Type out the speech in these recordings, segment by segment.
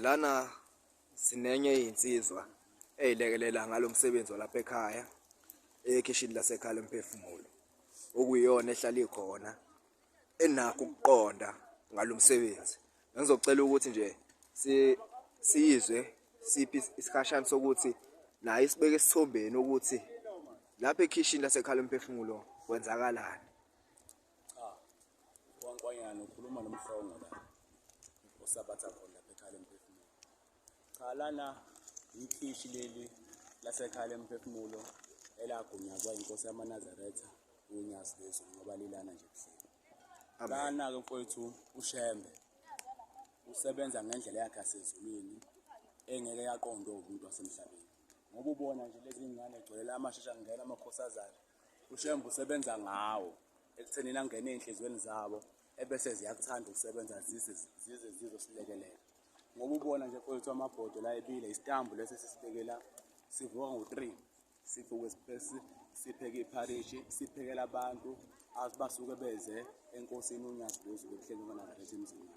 lana sinenye insizwa eyilekelela ngalomsebenzi walapha ekhaya ekhishini lasekhaya lomphefumulo okuyiyona ehlala ikhona enakho ukuqonda ngalomsebenzi. Ngizocela ukuthi nje siyizwe siphi isikhashana sokuthi naye isibeke esithombeni ukuthi lapha ekhishini lasekhaya lomphefumulo kwenzakalani. Wankwanyana ukhuluma nomhlongo la osabatha khona lapha ekhaya lomphefumulo. Cha, lana ikhishi leli lasekhaya lomphefumulo elagunyazwa inkosi yamaNazaretha uNyazi Lwezulu ngoba lilana nje kuhleli. Lana-ke mfowethu uShembe usebenza ngendlela yakhe yasezulwini engeke yaqondwa umuntu wasemhlabeni. Ngoba ubona nje lezi ngane egcwele amashesha angena amakhosazana. uShembe usebenza ngawo ekuthenini angene ey'nhliziyweni zabo ebese ziyakuthanda ukusebenza zize zizosilekelela. Ngoba ubona nje mfowethu amabhodo la ebile isitambu lesi sisibekela sivuka ngo-3 sivuke sipheke ipharishi siphekela abantu basuke beze enkosini uNyazi Lwezulu ebuhleni bakaNazaretha emzini.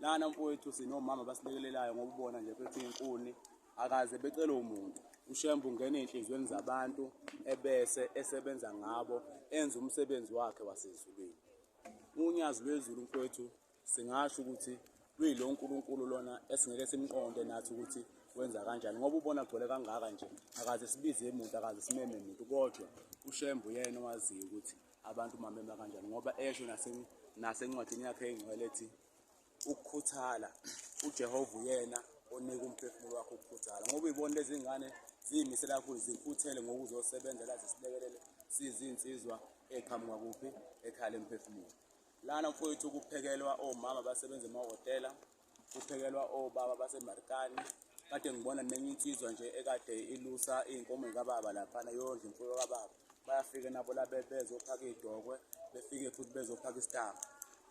Lana mfowethu sinomama basilekelelayo ngoba ubona nje phethe inkuni akaze becela umuntu. uShembe ungena ey'nhliziyweni zabantu ebese esebenza ngabo enza umsebenzi wakhe wasezulwini. uNyazi Lwezulu mfowethu singasho ukuthi luyilo uNkulunkulu lona esingeke simqonde nathi ukuthi wenza kanjani ngoba ubona agcwele kangaka nje akaze sibize umuntu akaze simeme umuntu kodwa uShembe uyena owaziyo ukuthi abantu mamema kanjani ngoba esho nasencwadini yakhe engcwele ethi ukukhuthala uJehova uyena onika umphefumulo wakhe ukukhuthala. Ngoba uyibona lezi ngane ziyimisela kakhulu zimfuthele ngokuzosebenza la zisilekelele sizinsizwa eqhamuka kuphi ekhaya lomphefumulo. Lana mfowethu kuphekelwa omama basebenza emahhotela, kuphekelwa obaba basemarikani. Kade ngibona nenye insizwa nje ekade ilusa iy'nkomo zikababa laphana yondla imfuyo kababa. Bayafika nabo la bezophaka idokwe, befike futhi bezophaka isitambu.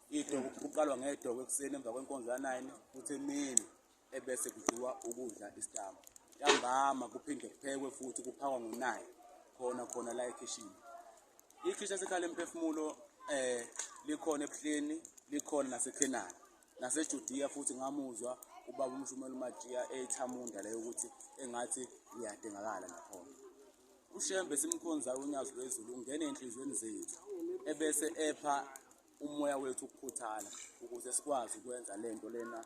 Idokwe kuqalwa ngedokwe ekuseni emva kwenkonzo ya9 kuthi emini ebese kudliwa ukudla isitambu. Ntambama kuphinde kuphekwe futhi kuphakwa ngo9 khona la ekhishini. Ikhishi lasekhaya lomphefumulo likhona ebuhleni, likhona naseKhenani, naseJudiya futhi ngamuzwa ubaba uMshumela uMajiya ethamunda leyo ukuthi engathi uyadingakala nakhona. uShembe simkhonza uNyazi Lwezulu ungena ey'nhliziyweni zethu ebese epha umoya wethu ukukhuthala ukuze sikwazi ukwenza lento lena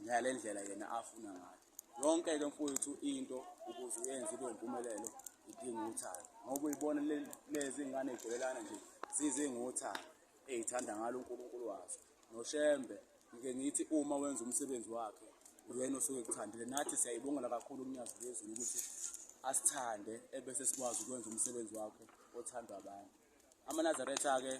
ngale ndlela yena afuna ngayo. Yonke-ke mfowethu into ukuze uyenze ibe impumelelo idinga uthando. Ngoba uyibona lezi ngane ey'gcwelelana nje zize ngothando ey'thanda ngalo uNkulunkulu wazo. noShembe ngike ngithi uma wenza umsebenzi wakhe uyena osuke ekuthandile. Nathi siyayibongela kakhulu uNyazi Lwezulu ukuthi asithande ebese sikwazi ukwenza umsebenzi wakhe othandwa abantu. AmaNazaretha-ke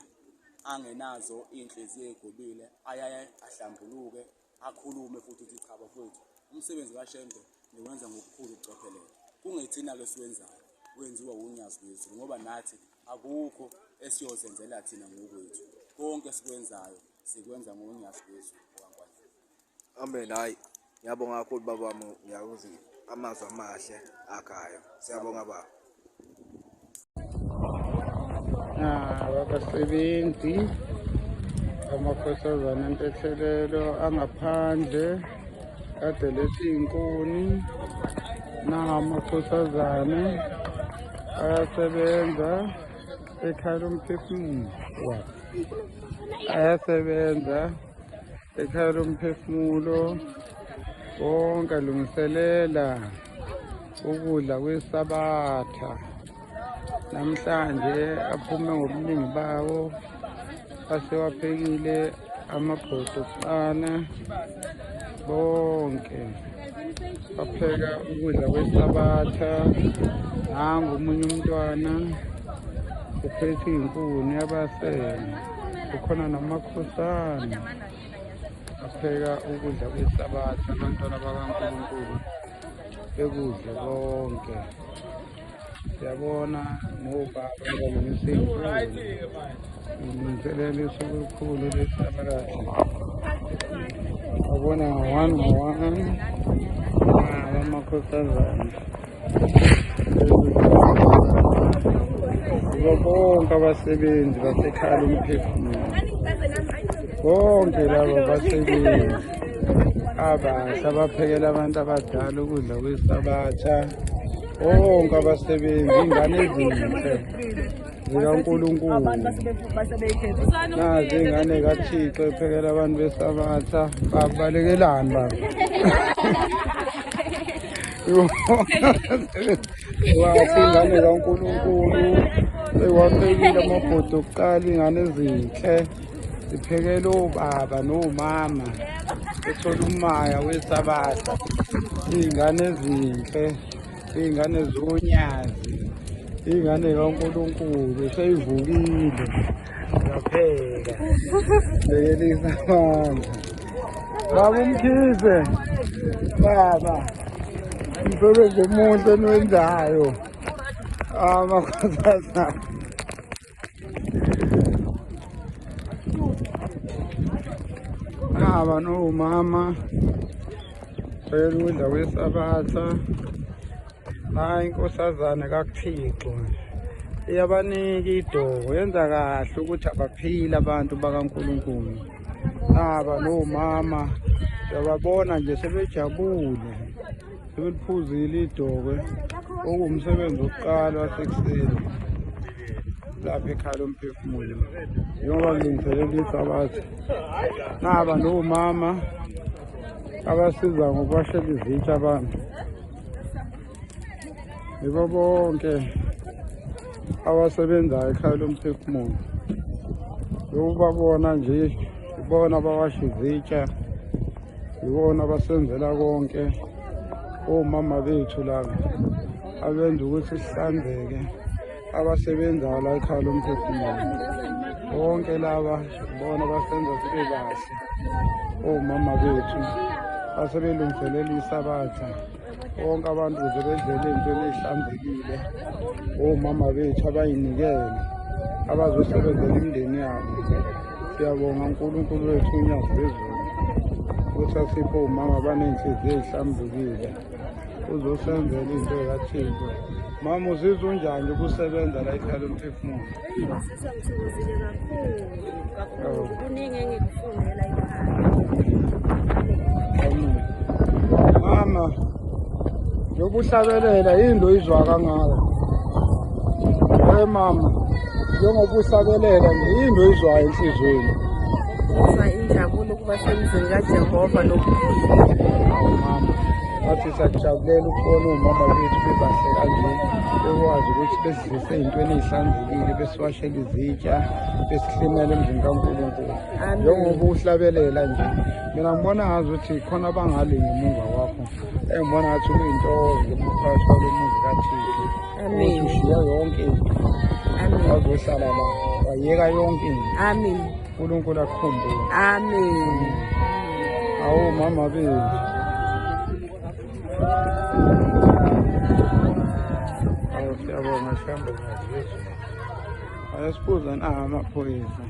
angenazo iy'nhliziyo ey'gobile ayaye ahlambuluke akhulume futhi uthi cha bafowethu umsebenzi kaShembe niwenza ngokukhulu ukucophelela. Kungethina-ke siwenzayo wenziwa uNyazi Lwezulu ngoba nathi akukho esiyozenzela thina ngokwethu. Konke sikwenzayo sikwenza ngoNyazi Lwezulu. Amen. Hayi, ngiyabonga kakhulu baba wami, ngiyakuzwa amazwi amahle akhaya. Siyabonga baba. Abasebenzi amakhosazana empethelelo angaphandle kade lethi inkuni nangamakhosazana ayasebenza ekhaya lomphefumulo. Ayasebenza ekhaya lomphefumulo wonke alungiselela ukudla kwesabatha. Namhlanje aphume ngobuningi bawo asewaphekile amabhodo okuqala bonke bapheka ukudla kwesabatha. Nangu omunye umntwana uphethe inkuni yabasele, kukhona namakhosana apheka ukudla kwesabatha. Abantwana bakaNkulunkulu bekudle bonke. Siyabona nobaba balungisa iy'nkuni ilungiselela isuku elikhulu lesabatha. Babona ngo-1 amakhosazana bonke abasebenzi basekhaya lomphefumulo. Bonke labo basebenzi abasha baphekela abantu abadala ukudla kwesabatha. Bonke abasebenzi, ingane ezinhle zikaNkulunkulu. Nazi ingane kaThixo iphekela abantu besabatha. Babalekelani baba. Wathi ingane kaNkulunkulu ewaphekile amabhodo okuqala, ingane ezinhle ziphekela obaba nomama ethola umaya wesabatha. Iy'ngane ezinhle, iy'ngane zonyazi, iy'ngane kaNkulunkulu seyivukile yapheka bekelisa amandla. Baba uMkhize, baba umsebenzi omuhle eniwenzayo amakhosazana. Aba nomama phela ukudla kwesabatha. Hayi inkosazane kaThixo iyabanika idoko, yenza kahle ukuthi abaphile abantu bakaNkulunkulu. Aba nomama uyababona nje sebejabule, sebeliphuzile idokwe, okuwumsebenzi wokuqala wasekuseni lapha ekhaya lomphefumulo njengoba kulungiselela isabatha. Naba nomama abasiza ngokubashela izitsha abantu. Yibo bonke abasebenzayo ekhaya lomphefumulo. Yokubabona nje, ibona abawasha izitsha, ibona abasenzela konke. Omama bethu laba abenza ukuthi sihlanzeke, abasebenzayo la ekhaya lomphefumulo. Bonke laba bona basenza sibe kahle. Omama bethu asebelungiselela isabatha. Bonke abantu ukuze bedlele ey'ntweni ey'hlanzekile. Omama bethu abayinikele abazosebenzela imindeni yabo. Siyabonga uNkulunkulu wethu unyawo phezulu ukuthi asiphe omama abaney'nhliziyo ey'hlambulukile uzosenzela into kaThixo. Mama uzizwa unjani ukusebenza la ekhaya lomphefumulo? Ngithokozile kakhulu. Kuningi engikufundela ekhaya. Mama, njengoba uhlabelela yini oyizwa kangaka? Mama, njengoba uhlabelela nje yini oyizwayo enhliziyweni? Ngizwa injabulo ukuba semzini kaJehova nokuphila. Hawu mama, bathi siyakujabulela ukubona omama bethu bebahle kanje, bekwazi ukuthi besidlise ey'ntweni ey'hlanzekile, besiwashele izitsha, besihlimele emzini kaNkulunkulu. Njengoba uhlabelela nje, mina ngibona ngazi ukuthi khona abangale ngemuva kwakho. Engibona ngathi kuyintokozo phakathi kwalo muzi kaThixo. Ukuthi ushiya yonke into. Wazohlala la, wayeka yonke into. Amen. uNkulunkulu akukhumbule. Amen. Awu mama bethu. Awu siyabonga sihambe nazo bethu. Ayasibuza amaphoyisa.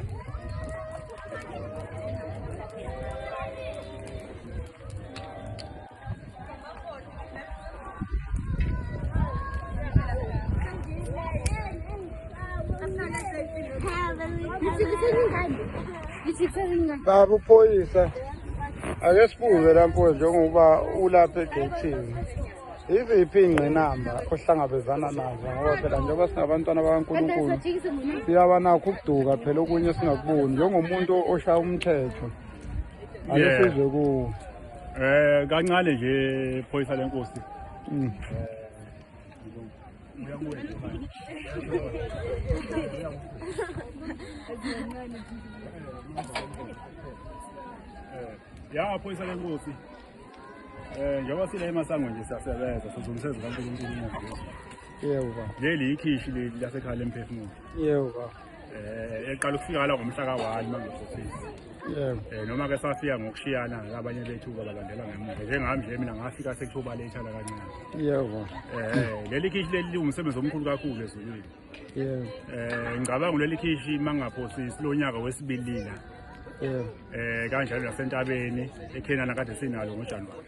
Baba uphoyisa, ake sibuze la mfowethu njengoba ulapha egeyithini. Yiziphi iy'ngqinamba ohlangabezana nazo ngoba phela njengoba singabantwana bakaNkulunkulu siyaba nakho ukuduka phela okunye singakuboni njengomuntu oshaya umthetho. Ake sizwe kuwo. Kancane nje phoyisa lenkosi. Ya phoyisa lenkosi. Njengoba sile eMasango nje siyasebenza sizomsebenza kaNkulunkulu. Yebo baba. Leli ikhishi leli lasekhaya lemphefumulo. Yebo baba. Eqala ukufika la ngomhla ka-1 mangosofisi. Yebo. Noma ke safika ngokushiyana abanye bethu balandela ngemuva. Njengami nje mina ngafika sekuthoba lethala kancane. Yebo. Leli khishi leli liwumsebenzi omkhulu kakhulu ezulwini. Yebo. Ngicabanga leli khishi mangaphosisi lo nyaka wesibili la. Yebo. Kanjalo nasentabeni eKenana kade sinalo ngoJanuwari.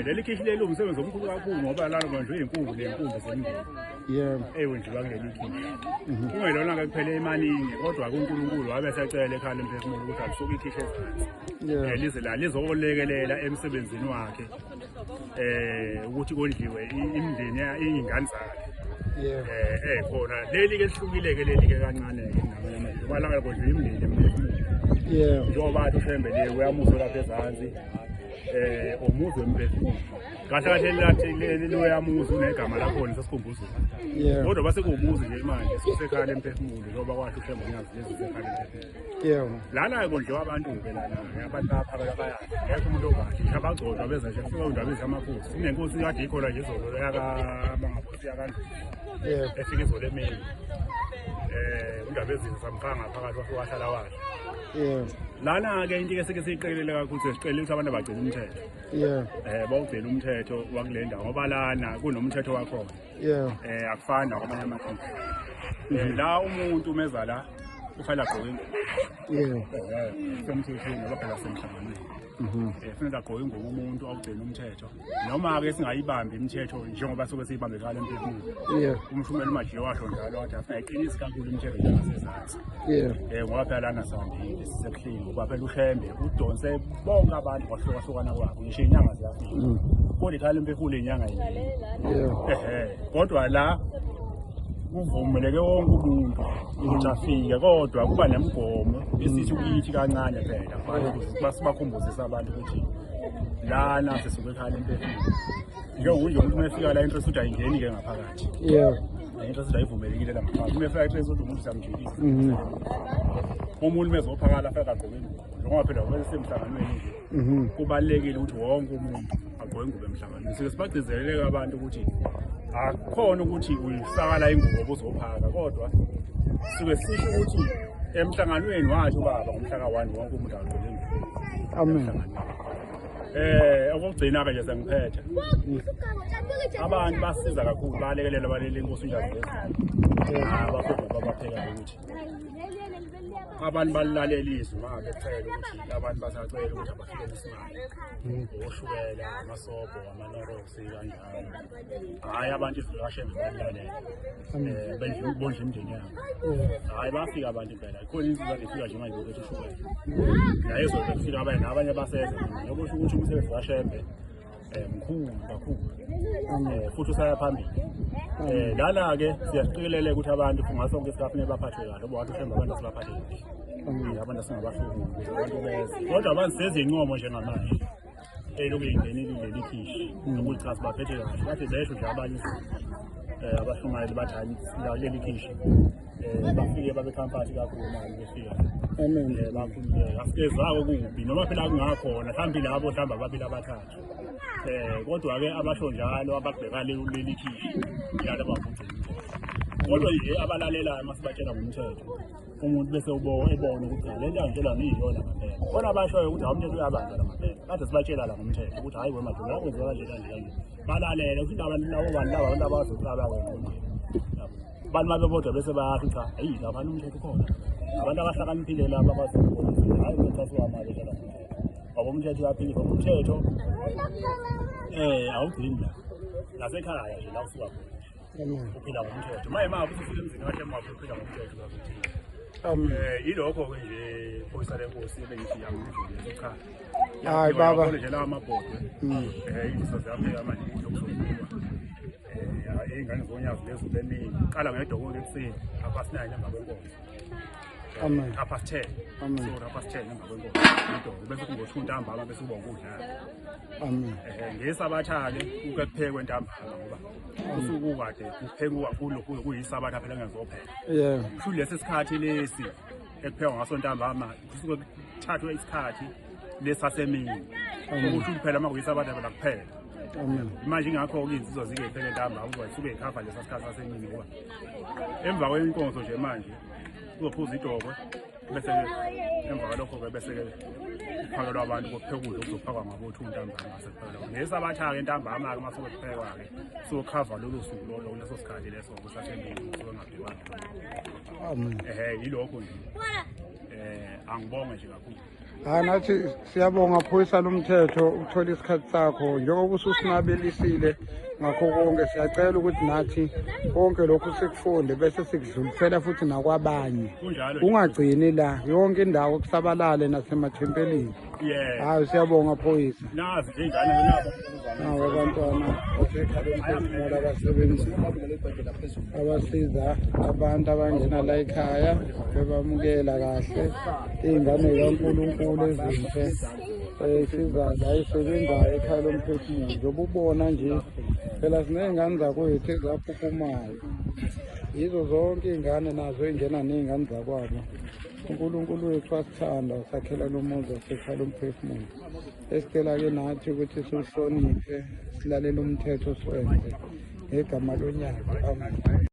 Leli khishi leli liwumsebenzi omkhulu kakhulu ngoba lana manje iy'nkumbi zemndeni. yebo ewenziwa kuleli khishi kungelona-ke kuphela emaningi kodwa kuNkulunkulu wabe secela ekhaya lemphefumulo ukuthi alisuke ikhishi ezansi lize la lizolekelela emsebenzini wakhe ukuthi kondliwe imindeni iy'ngane zakhe khona leli-ke lihlukile-ke leli-ke kancane-ke kubalanga kondliwa imindeni emphefumulo njengoba athi ushembe le uyamuzwa lapha ezansi umuzi wemphefumulo kahle kahle leli uyamuzi unegama lakhona sesikhumbuzweni kodwa base kuwumuzi nje manje sisekhaya lemphefumulo njengoba kwasho ushembe nyazi lezi zisekhaya lemphefumulo lana kondliwa abantu-ke lana abantu baphakela bayazi ngekho umuntu okahle abagcodwa beza nje kufika undaba ezamakhosi kunenkosi kade ikhona nje izolo yakabangaphosi yakandlu efika izolo emini undaba ezinto samkhanga phakathi wahlala washo lana-ke into-ke sike siyiqekelele kakhulu sesiqelele ukuthi abantu abagcina umthetho bawugcina umthetho wakule ndawo ngoba lana kunomthetho wakhona akufani nakwamanye amakhisi la umuntu umeza la kufanele agqoke semthethweni ngoba phela semhlanganweni kufanele agqoke ingubo umuntu awugcina umthetho noma-ke singayibambi imithetho njengoba suke siyibambe khala emphefumulo umshumeli umajiye washo njalo wathi asingayiqinisi kakhulu imithetho njengasezansi ngoba phela lana sihambile sisebuhlungu ngoba phela ushembe udonse bonke abantu kwahlukahlukana kwabo ngisho iy'nyanga ziyafika kodwa ikhala emphefumulo iy'nyanga yini kodwa la kuvumeleke wonke umuntu ukuthi afike kodwa kuba nemigomo esithi ukithi kancane phela basibakhumbuzisa abantu ukuthi lana sesuke ekhaya lemphefumulo njengokunje umuntu uma efika la interest ukuthi ayingeni-ke ngaphakathi interest ukuthi ayivumelekile la ngaphakathi uma efika interest ukuthi umuntu siyamjikisa umuntu mezophakala afika agqoke ingubo njengoba phela vele semhlanganweni nje kubalulekile ukuthi wonke umuntu agqoke ingubo emhlanganweni sike sibagcizelele abantu ukuthi akukhona ukuthi uyisakala ingubo uzophaka kodwa suke sisho ukuthi emhlanganweni washo ubaba ngomhla ka-1 wonke umuntu agqoke ingubo amen okugcina-ke nje sengiphethe abantu basiza kakhulu balekelela balele inkosi unjani abafuna babapheka ukuthi abantu balilalela izwi manje kucela ukuthi abantu basacela ukuthi abafikele isimali oshukela amasobho amanorosi kanjalo hhayi abantu izwi likashembe balilalela bondla imindeni yabo hhayi bafika abantu impela ikhona izinto zifika nje manje ukuthi ushukela nayezobe kufika abanye basenza yokusho ukuthi umsebenzi kashembe mkhulu kakhulu futhi usaya phambili lana-ke siyasiqikelele ukuthi abantu kungasonke sikafune baphathwe kahle ngoba wathi ushembe abantu asibaphathe kahle abantu asingabahlukuli abantu beze kodwa abantu sezincomo njengamanje lokhu yingenile leli khishi nokuthi cha sibaphethe kahle bathi besho nje abanye abashumayeli bathi hayi leli khishi bafike babe khampani kakhulu manje befika bakhululeka asikezako kubi noma phela kungakhona mhlawumbe labo mhlawumbe ababili abathathu kodwa-ke abasho njalo ababheka leli khishi yalo abavugcina kodwa nje abalalelayo uma sibatshela ngomthetho umuntu bese ebona ukuthi le nto angitshela ngiyiyona ngampela khona abashoyo ukuthi umthetho uyabanjwa la ngampela kade sibatshela la ngomthetho ukuthi hhayi wemadoda yakwenziwa kanje kanje kanje balalele ukuthi abantu labo abantu abazohlala abantu mabebodwa bese bayasho ukuthi hayi labani umthetho ukhona abantu abahlakaniphile laba abazobona hhayi umthetho dlala ngoba umthetho uyaphilisa umthetho awugcini la nasekhaya nje la usuka khona uphila ngomthetho maye uma usufika emzini kahle emabe uphila ngomthetho yilokho-ke nje iphoyisa lenkosi ebengithi yamudlule cha hayi baba nje lawa amabhodwe iziso ziyafika manje yokusungulwa iy'ngane zonyazi lezo beningi qala ngedokoko ekuseni half-past 9 emva kwenkonzo amen half-past 10 amen so half-past 10 emva kwenkonzo bese kungo-2 ntambama bese kuba ukudlala amen ngesabatha-ke kuke kuphekwe ntambama ngoba usuku kade kuphekwa kakhulu kuyisabatha phela ngezophela kusho lesi sikhathi lesi ekuphekwa ngaso ntambama kusuke kuthathwe isikhathi lesasemini okusho ukuthi phela uma kuyisabatha phela kuphela manje ingakho-ke izinsizwa zike-phela ntambama ukuba suke yikhava lesa sikhathi sasemini ngoba emva kwenkonzo nje manje uzophuza idokwe bese-ke emva kwalokho-ke bese-ke kuphakelwa abantu kokupheka ukudla okuzophakwa ngabo-2 ntambama ngasekuphelwa ngesabatha-ke ntambama-ke uma suke kuphekwa-ke sokhava lolo suku lolo leso sikhathi leso kusasemini suke ngabhekwana yilokho nje angibonge nje kakhulu hayi nathi siyabonga phoyisa lomthetho ukuthola isikhathi sakho njengoba ususinabelisile ngakho konke siyacela ukuthi nathi konke lokhu sikufunde bese sikudlulisela futhi nakwabanye, ungagcini la yonke indawo kusabalale nasemathempelini. Hayi siyabonga phoyisa. Nazi nje ingane nawo abantwana basekhaleni phefumulo abasebenzi abasiza abantu abangena la ekhaya bebamukela kahle iy'ngane kaNkulunkulu ezinhle sizayo la isebenzayo ekhaya lomphefumulo. Njengoba ubona nje phela siney'ngane zakwethu ezaphuphumayo, yizo zonke iy'ngane nazo ey'ngena ney'ngane zakwabo. uNkulunkulu wethu wasithanda wasakhela nomuzi wasekhaya lomphefumulo. Esicela-ke nathi ukuthi siwuhloniphe, silalele umthetho siwenze ngegama lonyaka. Amen.